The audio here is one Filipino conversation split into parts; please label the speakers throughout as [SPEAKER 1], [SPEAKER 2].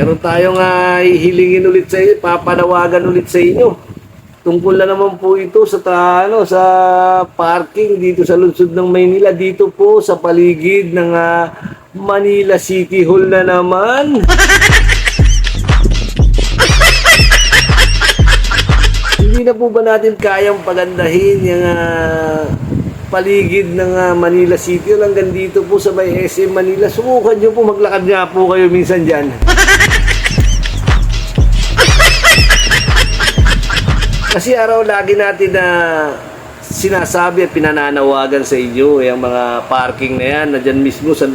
[SPEAKER 1] meron tayong hihilingin ulit sa inyo, papanawagan ulit sa inyo. Tungkol na naman po ito sa sa parking dito sa lungsod ng Maynila, dito po sa paligid ng Manila City Hall na naman. Hindi na po ba natin kayang pagandahin yung paligid ng Manila City Hall hanggang dito po sa may SM Manila? Subukan nyo po, maglakad nga po kayo minsan dyan. Kasi araw lagi natin na sinasabi at pinananawagan sa inyo yung mga parking na yan na dyan mismo sa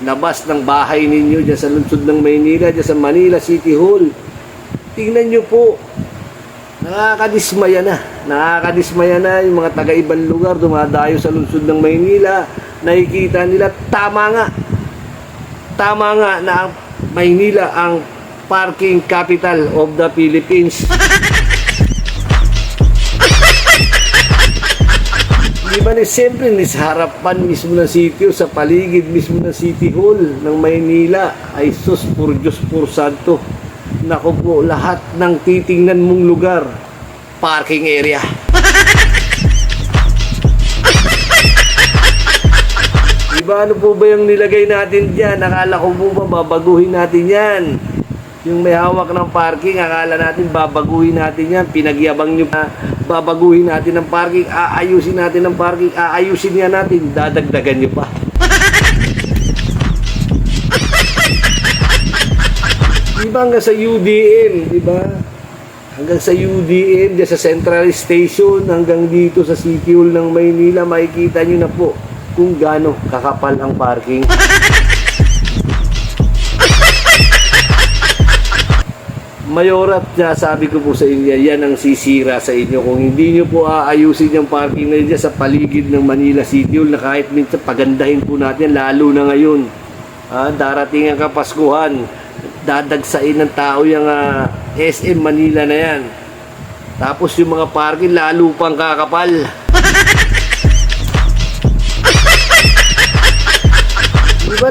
[SPEAKER 1] labas ng bahay ninyo dyan sa lungsod ng Maynila, dyan sa Manila City Hall. Tingnan nyo po, nakakadismaya na yung mga taga-ibang lugar dumadayo sa lungsod ng Maynila. Nakikita nila tama nga na ang Maynila ang parking capital of the Philippines. Diba siyempre sa harapan mismo ng sitio, sa paligid mismo ng City Hall ng Maynila, ay sus por Diyos por Santo. Naku po, lahat ng titingnan mong lugar, parking area. Diba ano po ba yung nilagay natin dyan? Akala ko po ba babaguhin natin yan? Yung may hawak ng parking, akala natin babaguhin natin yan. Pinagyabang nyo pa, babaguhin natin ng parking, aayusin natin ng parking, aayusin niya natin, dadagdagan nyo pa. Diba hanggang sa UDM, diba? Hanggang sa UDM, dyan sa Central Station, hanggang dito sa City Hall ng Maynila, makikita nyo na po kung gaano kakapal ang parking. Mayorat, sabi ko po sa inyo, yan ang sisira sa inyo. Kung hindi nyo po aayusin yung parking na dyan sa paligid ng Manila City Hall, na kahit minsan pagandahin po natin, lalo na ngayon. Darating ang Kapaskuhan, dadagsain ng tao yung SM Manila na yan. Tapos yung mga parking, lalo pang kakapal. Diba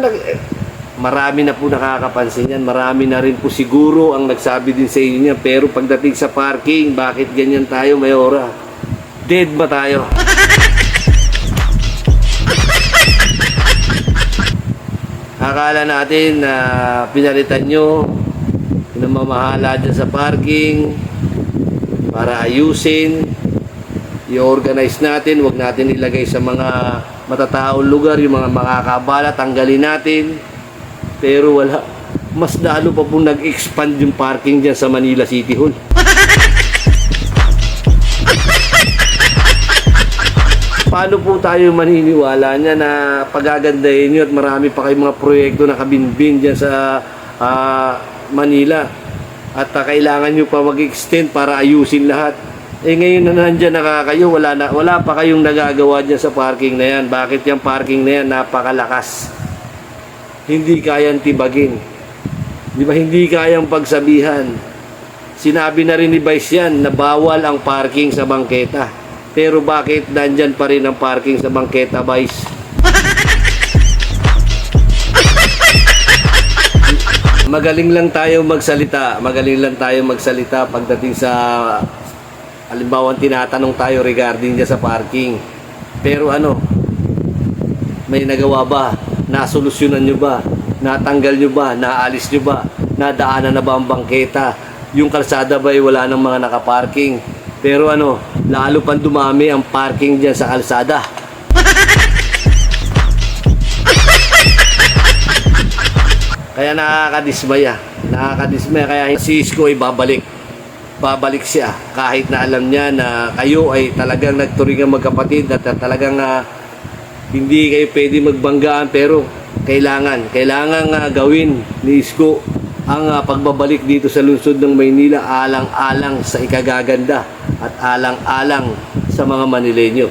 [SPEAKER 1] marami na po nakakapansin yan. Marami na rin po siguro ang nagsabi din sa inyo niya. Pero pagdating sa parking, bakit ganyan tayo, Mayora? Dead ba tayo? Akala natin na pinalitan nyo ng mamahala dyan sa parking para ayusin, i-organize natin, wag natin ilagay sa mga matataong lugar, yung mga makakabala, tanggalin natin. Pero wala, mas lalo pa pong nag-expand yung parking dyan sa Manila City Hall. Paano po tayo maniniwala niya na pagagandahin nyo at marami pa kayong mga proyekto na kabinbin dyan sa Manila at kailangan nyo pa mag-extend para ayusin lahat? Ngayon na nandyan na kayo, wala pa kayong nagagawa dyan sa parking na yan. Bakit yung parking na yan napakalakas? Hindi kayang tibagin. Di ba hindi kayang pagsabihan? Sinabi na rin ni Vice yan na bawal ang parking sa bangketa. Pero bakit nandyan pa rin ang parking sa bangketa, Vice? Magaling lang tayo magsalita pagdating sa halimbawa tinatanong tayo regarding dyan sa parking. Pero may nagawa ba? Nasolusyonan nyo ba? Natanggal nyo ba? Naalis nyo ba? Nadaanan na ba ang bangketa? Yung kalsada ba ay wala ng mga nakaparking? Pero lalo pang dumami ang parking dyan sa kalsada. Kaya nakakadismaya. Kaya si Isko ay babalik siya kahit na alam niya na kayo ay talagang nagturingang magkapatid at talagang hindi kayo pwede magbanggaan. Pero kailangan gawin ni Isko ang pagbabalik dito sa lungsod ng Maynila alang-alang sa ikagaganda at alang-alang sa mga Manileño.